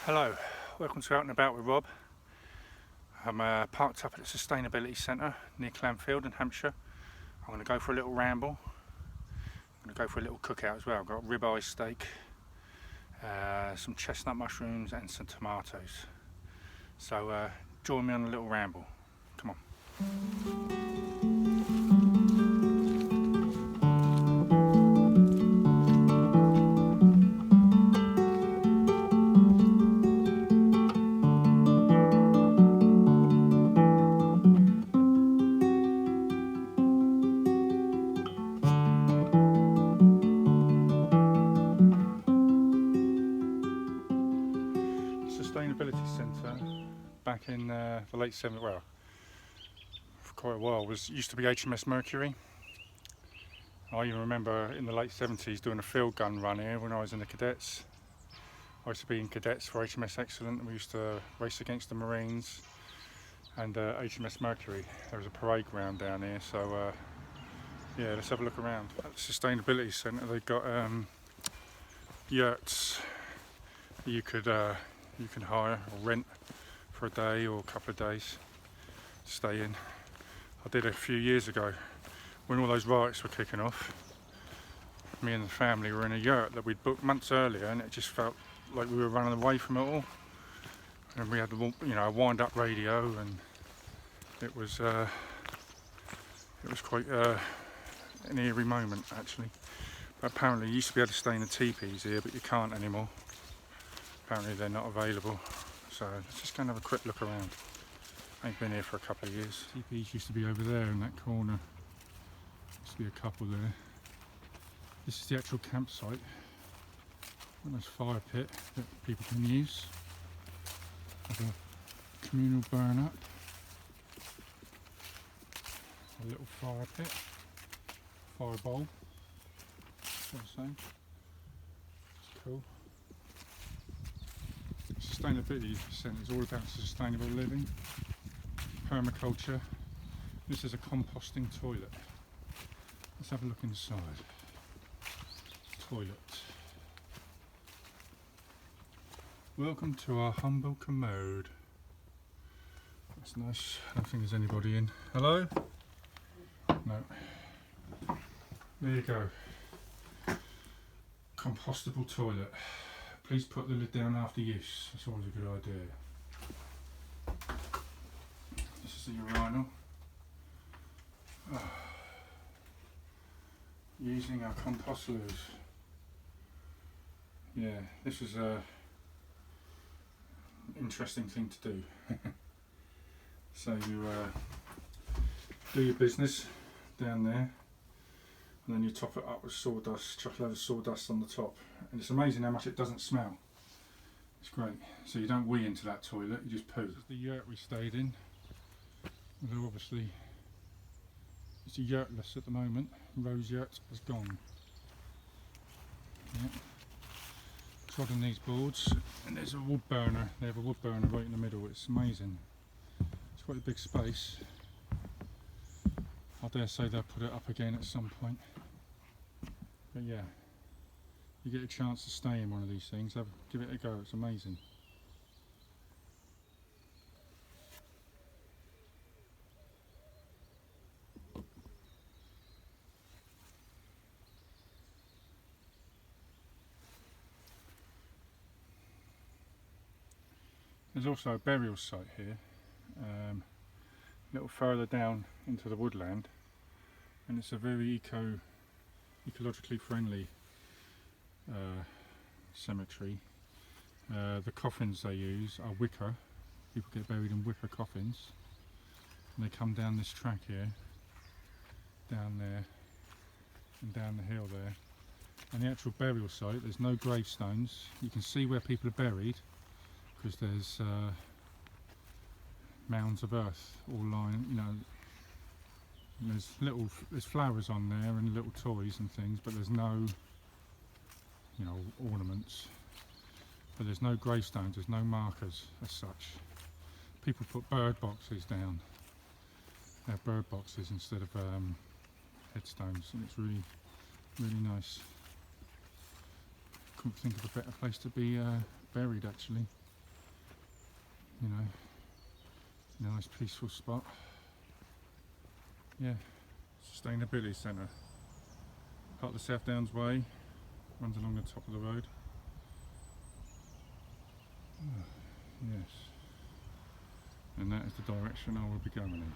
Hello, welcome to Out and About with Rob. I'm parked up at the Sustainability Centre near Clanfield in Hampshire. I'm going to go for a little ramble. I'm going to go for a little cookout as well. I've got ribeye steak, some chestnut mushrooms and some tomatoes. So join me on a little ramble. Come on. Sustainability Centre back in the late 70s, well, for quite a while, used to be HMS Mercury. I even remember in the late 70s doing a field gun run here when I was in the cadets. I used to be in cadets for HMS Excellent, and we used to race against the Marines and HMS Mercury. There was a parade ground down here, so yeah, let's have a look around. At the Sustainability Centre they've got yurts that you can hire or rent for a day or a couple of days to stay in. I did it a few years ago when all those riots were kicking off. Me and the family were in a yurt that we'd booked months earlier, and it just felt like we were running away from it all. And we had a wind-up radio, and it was quite an eerie moment actually. But apparently you used to be able to stay in the teepees here, but you can't anymore. Apparently they're not available, so let's just go and have a quick look around. I ain't been here for a couple of years. Teepees used to be over there in that corner. Used to be a couple there. This is the actual campsite. Nice fire pit that people can use. Have a communal burn up. A little fire pit. Fire bowl. Sort of same. It's cool. Sustainability Centre is all about sustainable living, permaculture. This is a composting toilet. Let's have a look inside. Toilet. Welcome to our humble commode. That's nice. I don't think there's anybody in. Hello? No. There you go. Compostable toilet. Please put the lid down after use. That's always a good idea. This is the urinal. Using our compost loos. Yeah, this was a interesting thing to do. So you do your business down there, and then you top it up with sawdust, chuck a load of sawdust on the top, and it's amazing how much it doesn't smell. It's great. So you don't wee into that toilet, you just poo. This is the yurt we stayed in, although obviously it's a yurtless at the moment. Rose yurt has gone. Yeah. Trod on these boards, and there's a wood burner. They have a wood burner right in the middle. It's amazing. It's quite a big space. I dare say they'll put it up again at some point. But yeah, you get a chance to stay in one of these things, give it a go. It's amazing. There's also a burial site here, a little further down into the woodland, and it's a very ecologically friendly cemetery. The coffins they use are wicker. People get buried in wicker coffins, and they come down this track here, down there, and down the hill there. And the actual burial site, there's no gravestones. You can see where people are buried, because there's mounds of earth all lying, and there's flowers on there and little toys and things, but there's no ornaments. But there's no gravestones, there's no markers as such. People put bird boxes down. They're bird boxes instead of headstones, and it's really, really nice. Couldn't think of a better place to be buried actually. you know, nice peaceful spot. Yeah, sustainability centre. Part of the Southdowns Way, runs along the top of the road. Yes, and that is the direction I will be going in.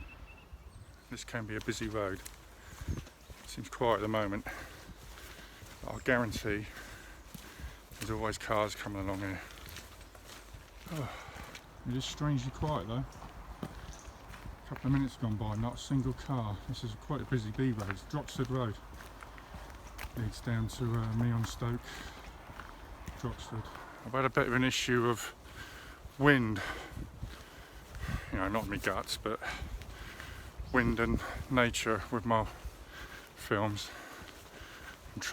This can be a busy road. Seems quiet at the moment. But I guarantee there's always cars coming along here. Oh, it is strangely quiet though. A couple of minutes gone by, not a single car. This is quite a busy B road. It's Droxford Road. Leads down to Meon Stoke, Droxford. I've had a bit of an issue of wind. You know, not me guts, but wind and nature with my films.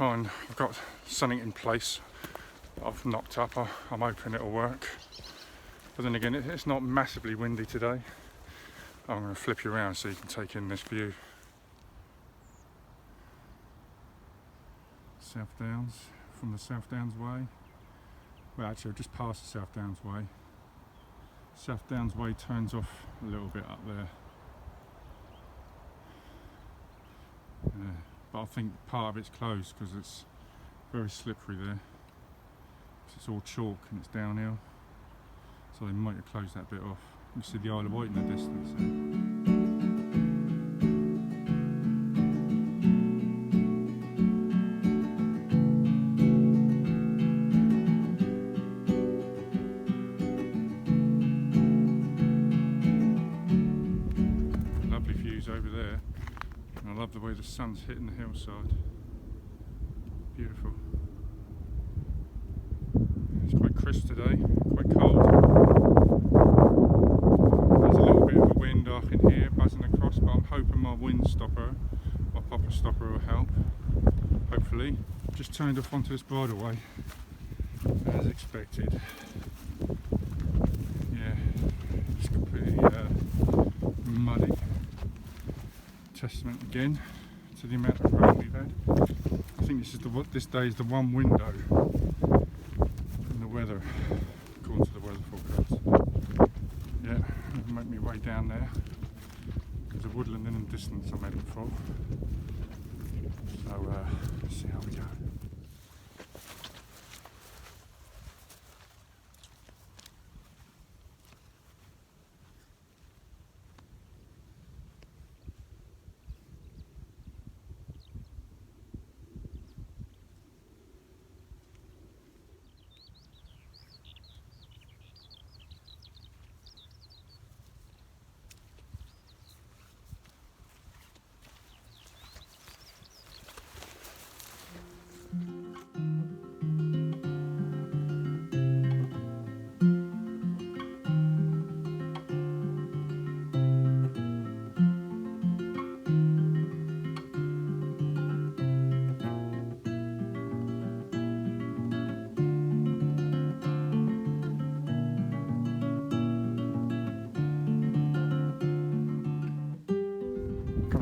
I've got something in place that I've knocked up. I'm hoping it'll work. But then again, it's not massively windy today. I'm going to flip you around so you can take in this view. Southdowns, from the Southdowns Way. Well, actually, I've just passed the Southdowns Way. Southdowns Way turns off a little bit up there. But I think part of it's closed because it's very slippery there. It's all chalk and it's downhill. So they might have closed that bit off. You can see the Isle of Wight in the distance there. Over there, and I love the way the sun's hitting the hillside. Beautiful. It's quite crisp today, quite cold. There's a little bit of a wind I can hear buzzing across, but I'm hoping my wind stopper, my popper stopper will help. Hopefully. Just turned off onto this bridleway as expected. Yeah, it's completely muddy. Testament again to the amount of rain we've had. I think this day is the one window in the weather, according to the weather forecast. Yeah, I'll make my way down there. There's a woodland in the distance I'm heading for. So let's see how we go.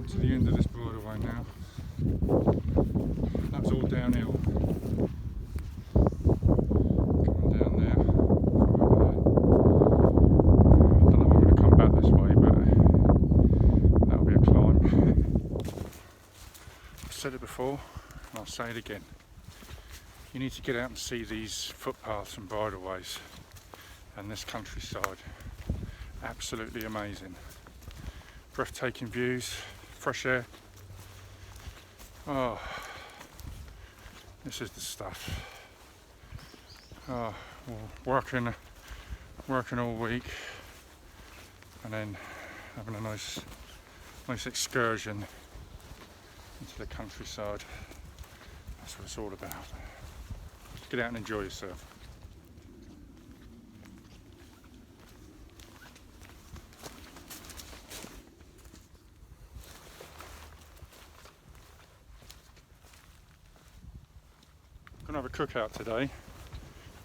To the end of this bridleway now. That's all downhill. Coming down there. I don't know if I'm going to come back this way, but that'll be a climb. I've said it before, and I'll say it again. You need to get out and see these footpaths and bridleways and this countryside. Absolutely amazing. Breathtaking views. Fresh air. Oh, this is the stuff. Oh, working all week, and then having a nice excursion into the countryside. That's what it's all about. Get out and enjoy yourself. Gonna have a cookout today.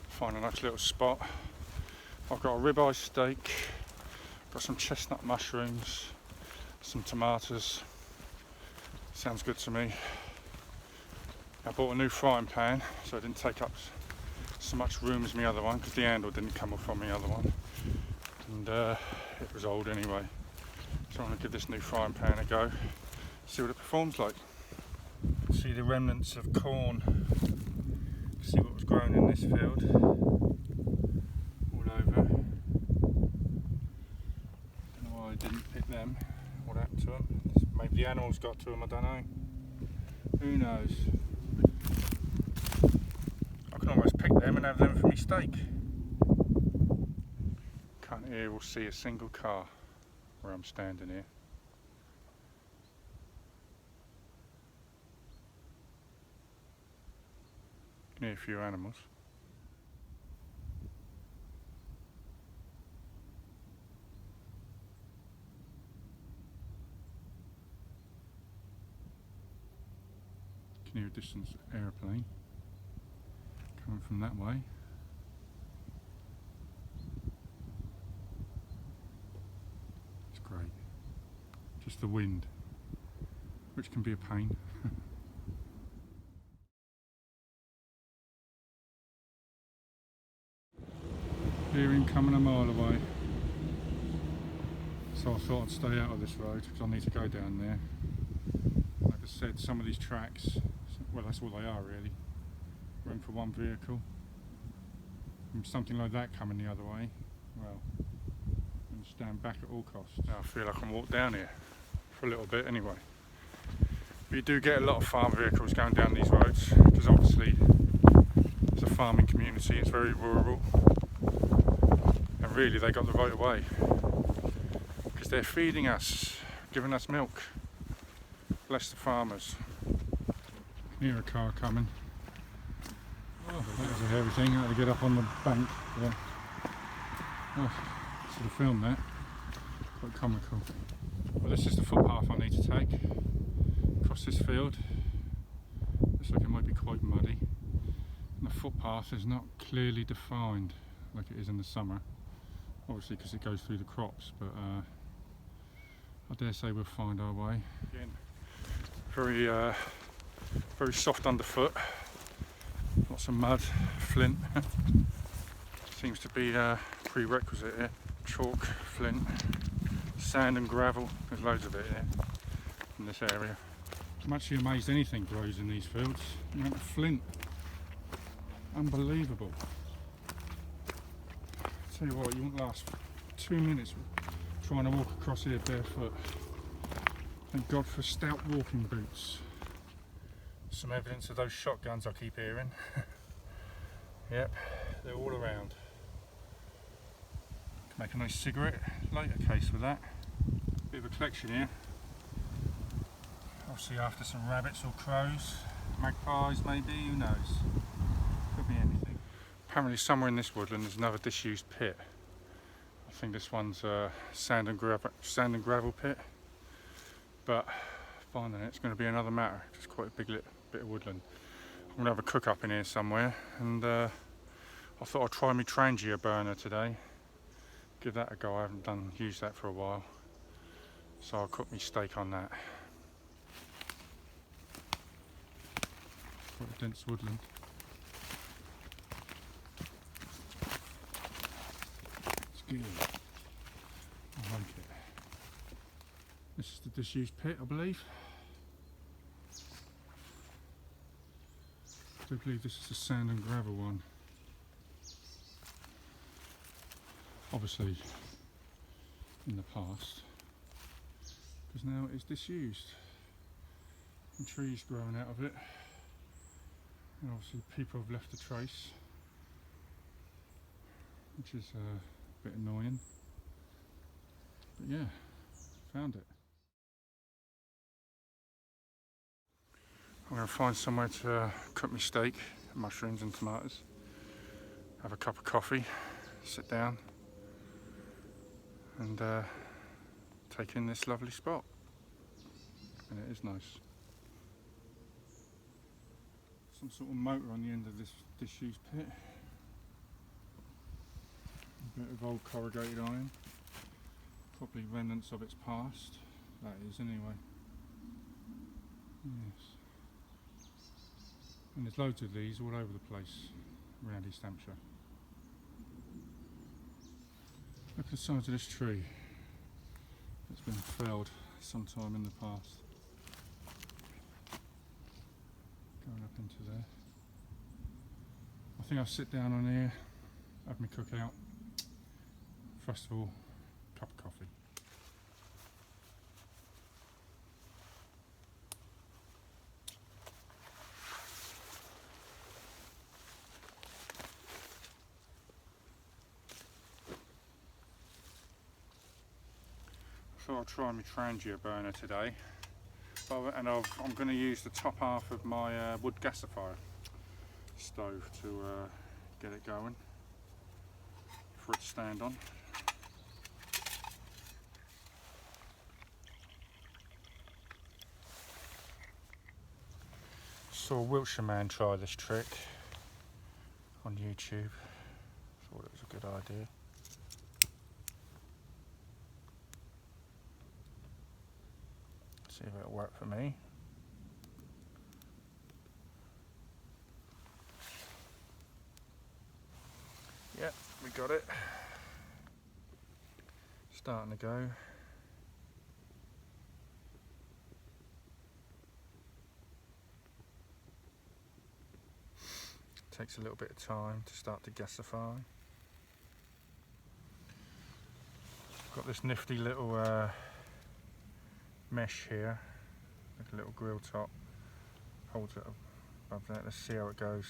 Find a nice little spot. I've got a ribeye steak, got some chestnut mushrooms, some tomatoes. Sounds good to me. I bought a new frying pan, so it didn't take up so much room as my other one, because the handle didn't come off on my other one. and it was old anyway. So I'm going to give this new frying pan a go, see what it performs like. See the remnants of corn, see what was grown in this field, all over. Don't know why I didn't pick them, what happened to them. Maybe the animals got to them, I don't know. Who knows? I can almost pick them and have them for my steak. Can't hear or see a single car where I'm standing here. Can hear a few animals. Can hear a distant aeroplane coming from that way. It's great. Just the wind, which can be a pain. Hear him coming a mile away. So I thought I'd stay out of this road because I need to go down there. Like I said, some of these tracks, well, that's all they are really. Room for one vehicle. And something like that coming the other way, well, I'm going to stand back at all costs. Now I feel I can walk down here for a little bit anyway. But you do get a lot of farm vehicles going down these roads because obviously it's a farming community, it's very rural. And really they got the right of way because they're feeding us, giving us milk. Bless the farmers. Near a car coming. Oh, that was a hairy thing. I had to get up on the bank. Yeah. Oh, should have filmed that. Quite comical. Well, this is the footpath I need to take across this field. Looks like it might be quite muddy. And the footpath is not clearly defined like it is in the summer. Obviously because it goes through the crops, but I dare say we'll find our way. Again, very soft underfoot. Lots of mud, flint. Seems to be a prerequisite here. Chalk, flint, sand and gravel. There's loads of it here in this area. I'm actually amazed anything grows in these fields. The amount of flint. Unbelievable. Tell you what, you won't last 2 minutes trying to walk across here barefoot. Thank God for stout walking boots. Some evidence of those shotguns I keep hearing. Yep, they're all around. Can make a nice cigarette lighter case with that. Bit of a collection here. Obviously after some rabbits or crows, magpies maybe, who knows. Could be anything. Apparently somewhere in this woodland there's another disused pit. I think this one's a sand and gravel pit. But finding it's going to be another matter. It's quite a big bit of woodland. I'm going to have a cook up in here somewhere, and I thought I'd try my trangia burner today. Give that a go. I haven't used that for a while, so I'll cook my steak on that. Quite a dense woodland. It's good. I like it. This is the disused pit, I believe. I do believe this is the sand and gravel one. Obviously in the past, because now it is disused. And trees growing out of it. And obviously people have left a trace, which is a bit annoying. But yeah, found it. I'm going to find somewhere to cook my steak, mushrooms and tomatoes, have a cup of coffee, sit down and take in this lovely spot. And it is nice. Some sort of motor on the end of this disused pit. A bit of old corrugated iron, probably remnants of its past, that is anyway. Yes. And there's loads of these all over the place around East Hampshire. Look at the size of this tree. It's been felled sometime in the past. Going up into there. I think I'll sit down on here, have my cookout. First of all, cup of coffee. So I'll try my trangia burner today, and I'm going to use the top half of my wood gasifier stove to get it going for it to stand on. Saw a Wiltshire man try this trick on YouTube. Thought it was a good idea. See if it'll work for me. Yep, we got it. Starting to go. Takes a little bit of time to start to gasify. Got this nifty little mesh here, like a little grill top, holds it above that. Let's see how it goes,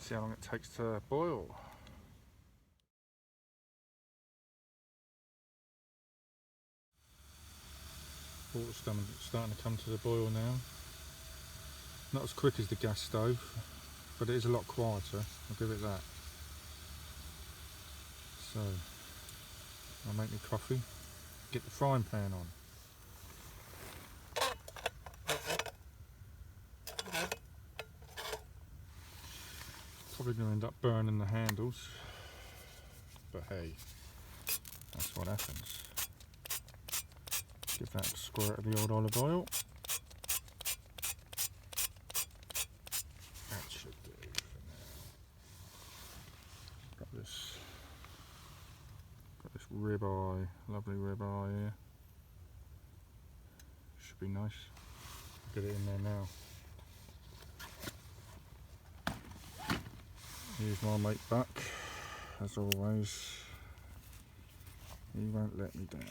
see how long it takes to boil. Water's starting to come to the boil now. Not as quick as the gas stove, but it is a lot quieter, I'll give it that. So, I'll make me coffee, get the frying pan on. Probably going to end up burning the handles, but hey, that's what happens. Give that a squirt of the old olive oil. That should do for now. Got this ribeye, lovely ribeye here. Should be nice. Get it in there now. Here's my mate Buck, as always. He won't let me down.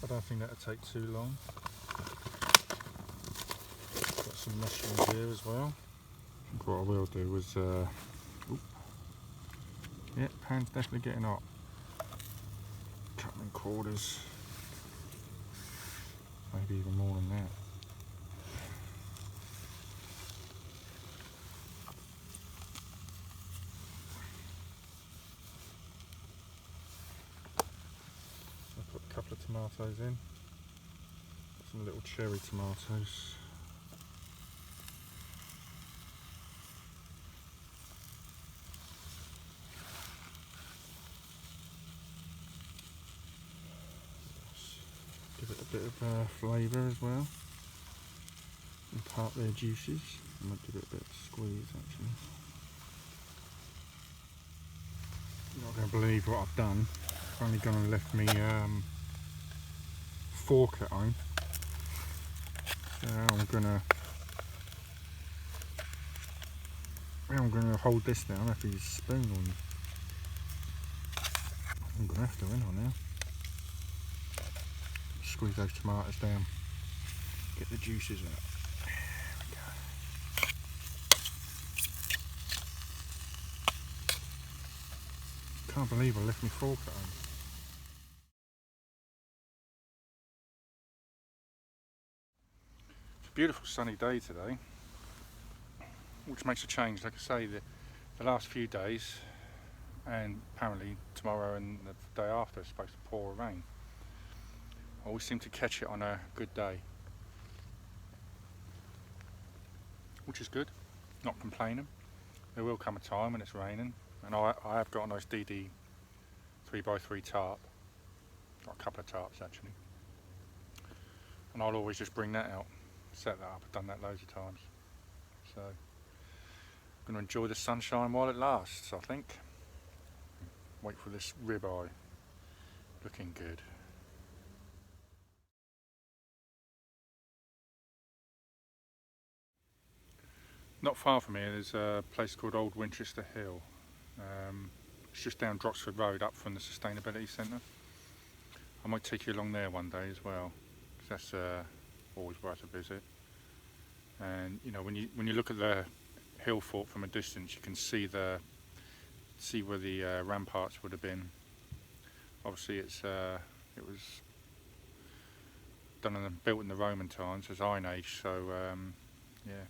I don't think that'll take too long. Got some mushrooms here as well. I think what I will do is, yeah, pan's definitely getting hot. Cut them in quarters, maybe even more than that. I put a couple of tomatoes in, some little cherry tomatoes. Give it a bit of flavour as well, impart their juices. I might give it a bit of squeeze actually. You're not going to believe what I've done. I've only gone and left me fork at home. So I'm gonna hold this down. I have to use a spoon on. I'm gonna have to, ain't I now? Squeeze those tomatoes down, get the juices out. There we go. Can't believe I left my fork at home. It's a beautiful sunny day today, which makes a change. Like I say, the last few days, and apparently tomorrow and the day after, is supposed to pour rain. I always seem to catch it on a good day, which is good. Not complaining. There will come a time when it's raining, And I have got a nice DD 3x3 tarp, got a couple of tarps actually, and I'll always just bring that out, set that up. I've done that loads of times. So I'm going to enjoy the sunshine while it lasts, I think. Wait for this ribeye, looking good. Not far from here there's a place called Old Winchester Hill. It's just down Droxford Road, up from the Sustainability Centre. I might take you along there one day as well, because that's always worth a visit. And you know, when you look at the hill fort from a distance, you can see where the ramparts would have been. Obviously, it was done and built in the Roman times, as Iron Age. So yeah,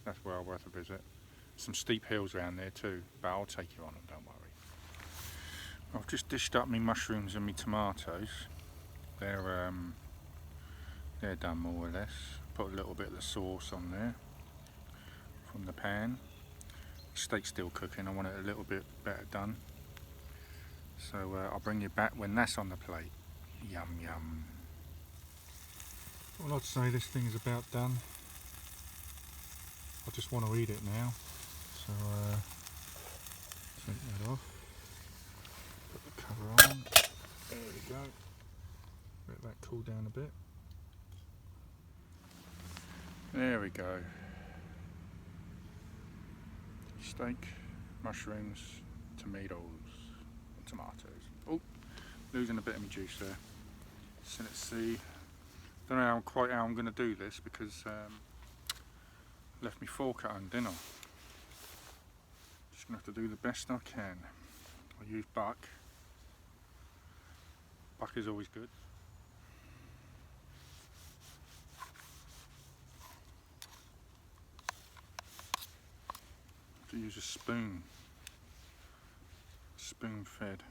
that's well worth a visit. Some steep hills around there too, but I'll take you on them, don't worry. I've just dished up my mushrooms and my tomatoes. They're done more or less. Put a little bit of the sauce on there from the pan. The steak's still cooking, I want it a little bit better done. So I'll bring you back when that's on the plate. Yum yum. Well, I'd say this thing is about done. I just want to eat it now. So take that off. Put the cover on. There we go. Let that cool down a bit. There we go. Steak, mushrooms, tomatoes, and tomatoes. Oh, losing a bit of my juice there. So let's see. Don't know quite how I'm going to do this because left my fork at home, didn't I? Just going to have to do the best I can. I'll use buck. Buck is always good. To use a spoon fed.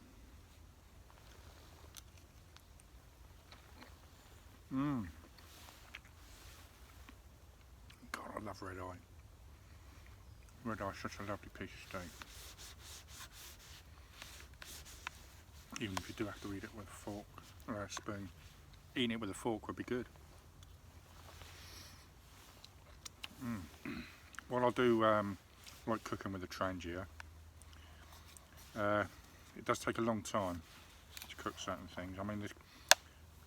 God, I love red eye. Red eye is such a lovely piece of steak. Even if you do have to eat it with a fork or a spoon, eating it with a fork would be good. What I'll do, like cooking with a trangia, it does take a long time to cook certain things. I mean,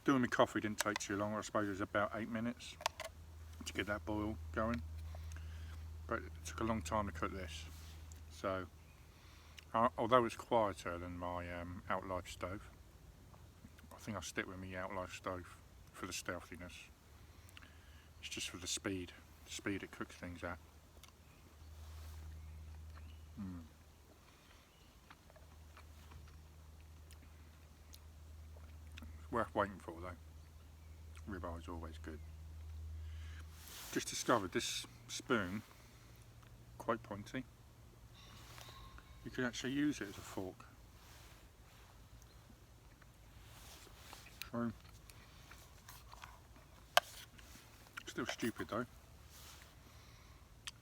doing my coffee didn't take too long. I suppose it was about 8 minutes to get that boil going, but it took a long time to cook this. So although it's quieter than my Outlife stove, I think I'll stick with my Outlife stove for the stealthiness. It's just for the speed it cooks things at. It's worth waiting for though. Ribeye is always good. Just discovered this spoon, quite pointy. You could actually use it as a fork. So, still stupid though.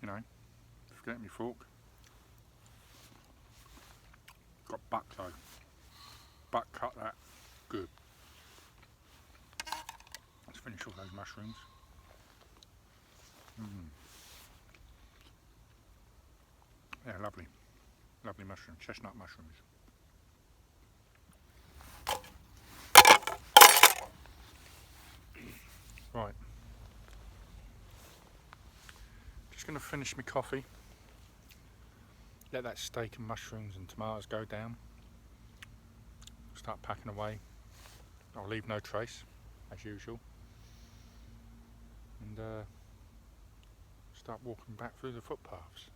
You know, forgetting my fork. Got buck though. Buck cut that good. Let's finish all those mushrooms. Yeah, lovely. Lovely mushroom, chestnut mushrooms. Right. Just going to finish my coffee. Let that steak and mushrooms and tomatoes go down. Start packing away. I'll leave no trace, as usual. And start walking back through the footpaths.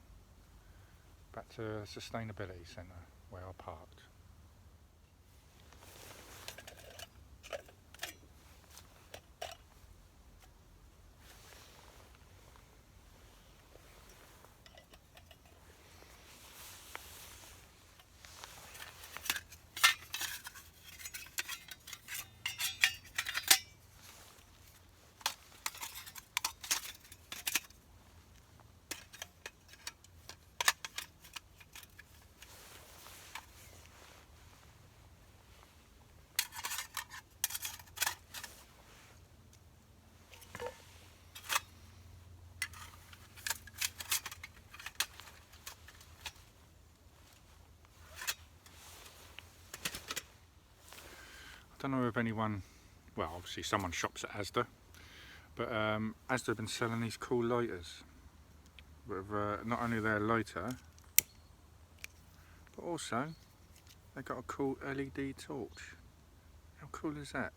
Back to the Sustainability Centre where I parked. don't know if anyone, well obviously someone shops at Asda, but Asda have been selling these cool lighters with not only their lighter, but also they've got a cool LED torch. How cool is that?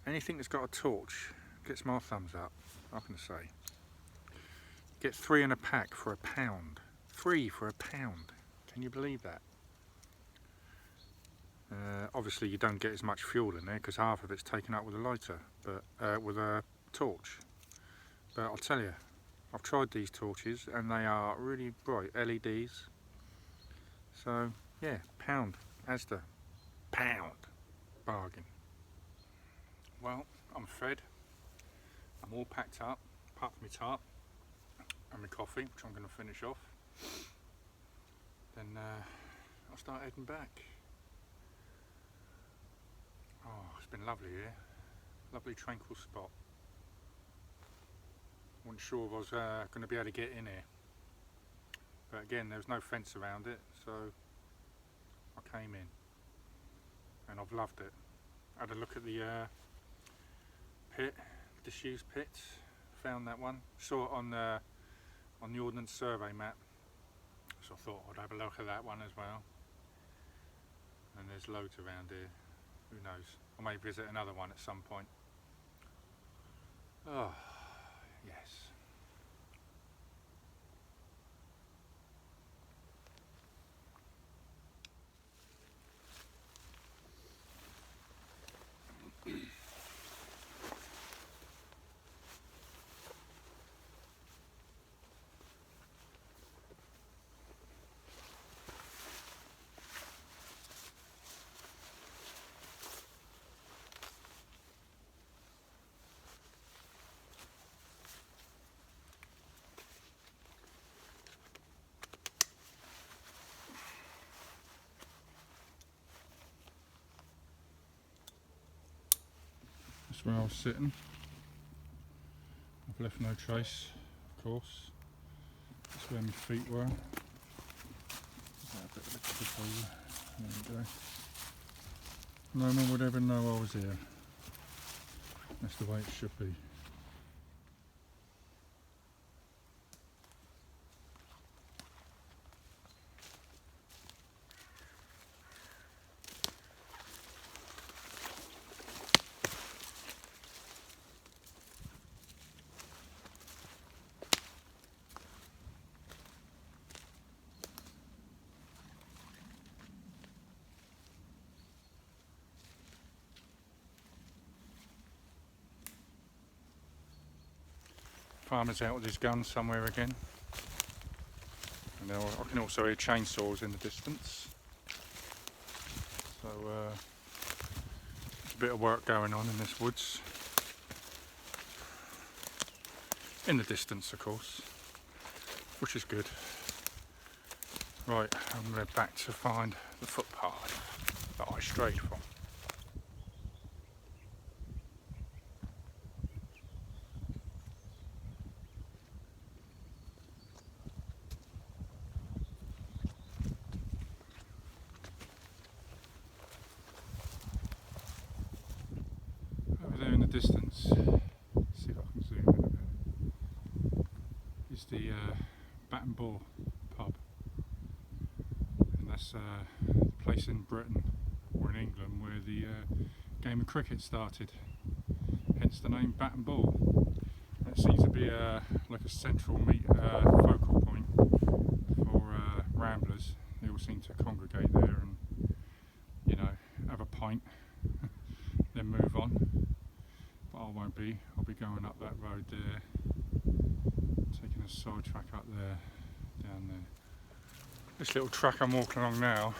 Anything that's got a torch gets my thumbs up, I'm going to say. Get 3 in a pack for £1. 3 for £1. Can you believe that? Obviously you don't get as much fuel in there because half of it's taken up with a lighter, but with a torch. But I'll tell you, I've tried these torches and they are really bright LEDs. So yeah, £1, Asda, £1, bargain. Well, I'm fed. I'm all packed up, apart from my tarp and my coffee, which I'm going to finish off. Then I'll start heading back. Oh, it's been lovely here. Lovely tranquil spot. Wasn't sure if I was going to be able to get in here. But again, there was no fence around it, so I came in. And I've loved it. Had a look at the pit, disused pit. Found that one. Saw it on the Ordnance Survey map. So I thought I'd have a look at that one as well. And there's loads around here. Who knows? I may visit another one at some point. Oh, yes. That's where I was sitting. I've left no trace, of course. That's where my feet were. A bit of a tip over. There we go. No one would ever know I was here. That's the way it should be. Farmer's out with his gun somewhere again. And I can also hear chainsaws in the distance. So there's a bit of work going on in this woods. In the distance, of course, which is good. Right, I'm going back to find the footpath that I strayed from. Distance, see if I can zoom in a bit, is the Bat and Ball pub, and that's the place in Britain or in England where the game of cricket started, hence the name Bat and Ball. And it seems to be like a central focal point for ramblers. They all seem to congregate there and, you know, have a pint then move on. I won't be, I'll be going up that road there, taking a side track up there, down there. This little track I'm walking along now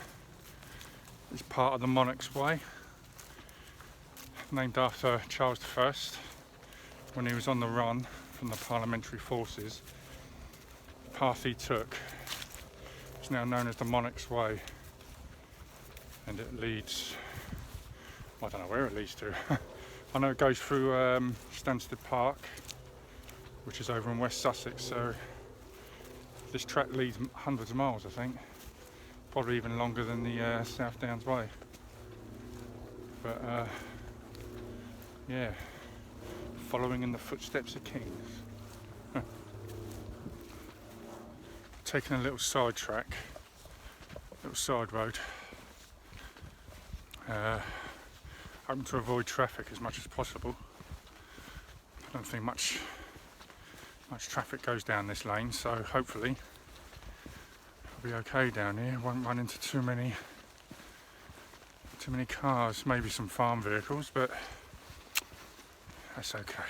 is part of the Monarchs way, named after Charles I when he was on the run from the parliamentary forces. The path he took is now known as the Monarchs way, and it leads, I don't know where it leads to. I know it goes through Stansted Park, which is over in West Sussex, so this track leads hundreds of miles, I think. Probably even longer than the Southdowns way. But yeah, following in the footsteps of kings. Taking a little side track, little side road. Hoping to avoid traffic as much as possible. I don't think much traffic goes down this lane, so hopefully I'll be okay down here. Won't run into too many cars, maybe some farm vehicles, but that's okay.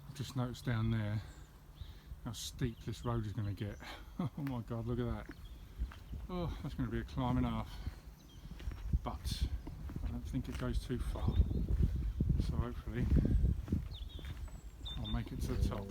I've just noticed down there how steep this road is going to get. Oh my god, look at that. Oh, that's going to be a climb and a half. But I don't think it goes too far. So hopefully I'll make it to the top.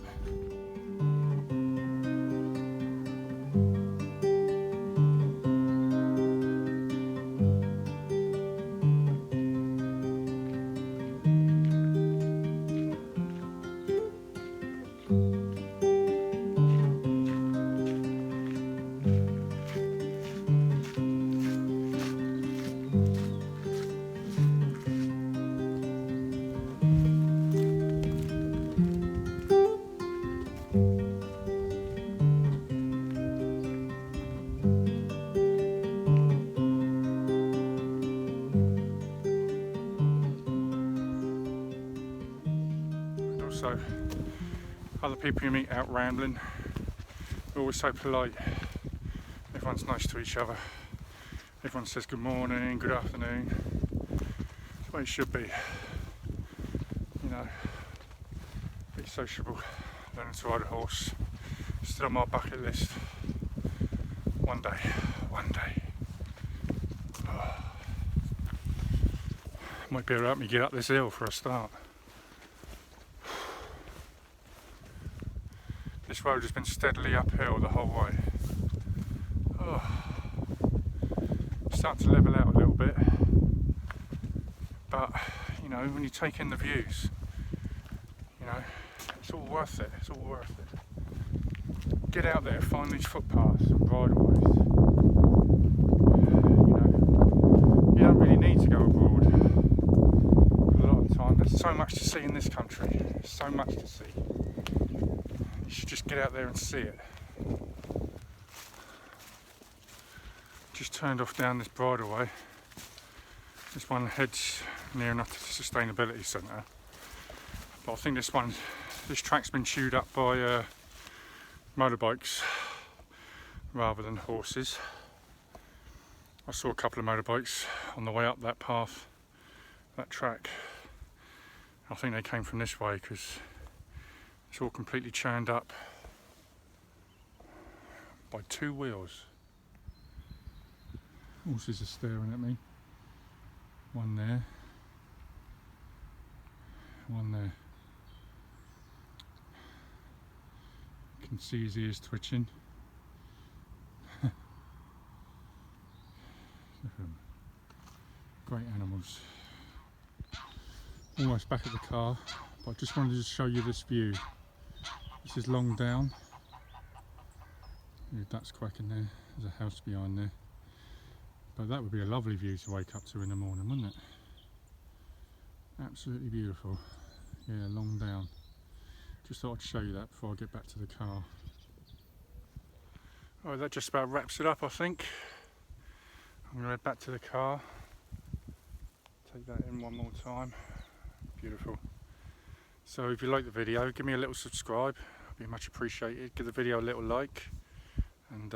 So other people you meet out rambling, they're always so polite. Everyone's nice to each other. Everyone says good morning, good afternoon. That's the way it should be. You know, be sociable, learning to ride a horse. Still on my bucket list. One day, one day. Oh. Might be able to help me get up this hill for a start. This road has been steadily uphill the whole way. Oh. Starting to level out a little bit, but you know, when you take in the views, you know, it's all worth it. It's all worth it. Get out there, find these footpaths and bridleways. You know, you don't really need to go abroad. A lot of the time, there's so much to see in this country. So much to see. You should just get out there and see it. Just turned off down this bridleway. This one heads near enough to the sustainability centre. But I think this track's been chewed up by motorbikes rather than horses. I saw a couple of motorbikes on the way up that path, that track. I think they came from this way because it's all completely churned up by two wheels. Horses are staring at me. One there. One there. You can see his ears twitching. Look at them. Great animals. Almost back at the car, but I just wanted to show you this view. This is Long Down. There's ducks quacking there. There's a house behind there. But that would be a lovely view to wake up to in the morning, wouldn't it? Absolutely beautiful. Yeah, Long Down. Just thought I'd show you that before I get back to the car. Oh, that just about wraps it up, I think. I'm going to head back to the car. Take that in one more time. Beautiful. So if you like the video, give me a little subscribe. It'd be much appreciated. Give the video a little like. And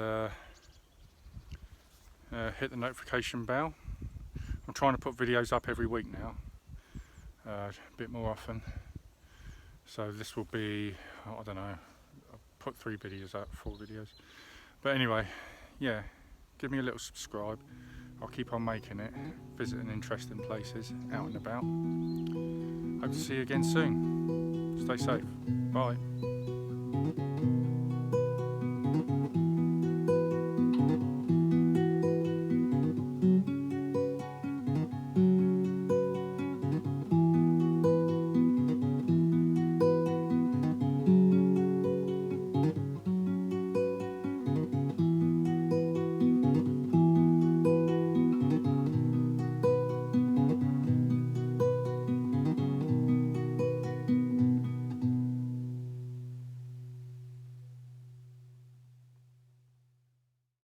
hit the notification bell. I'm trying to put videos up every week now, a bit more often. So this will be, I don't know, I'll put 3 videos up, 4 videos. But anyway, yeah, give me a little subscribe. I'll keep on making it, visiting interesting places, out and about. Hope to see you again soon. Stay safe. Bye.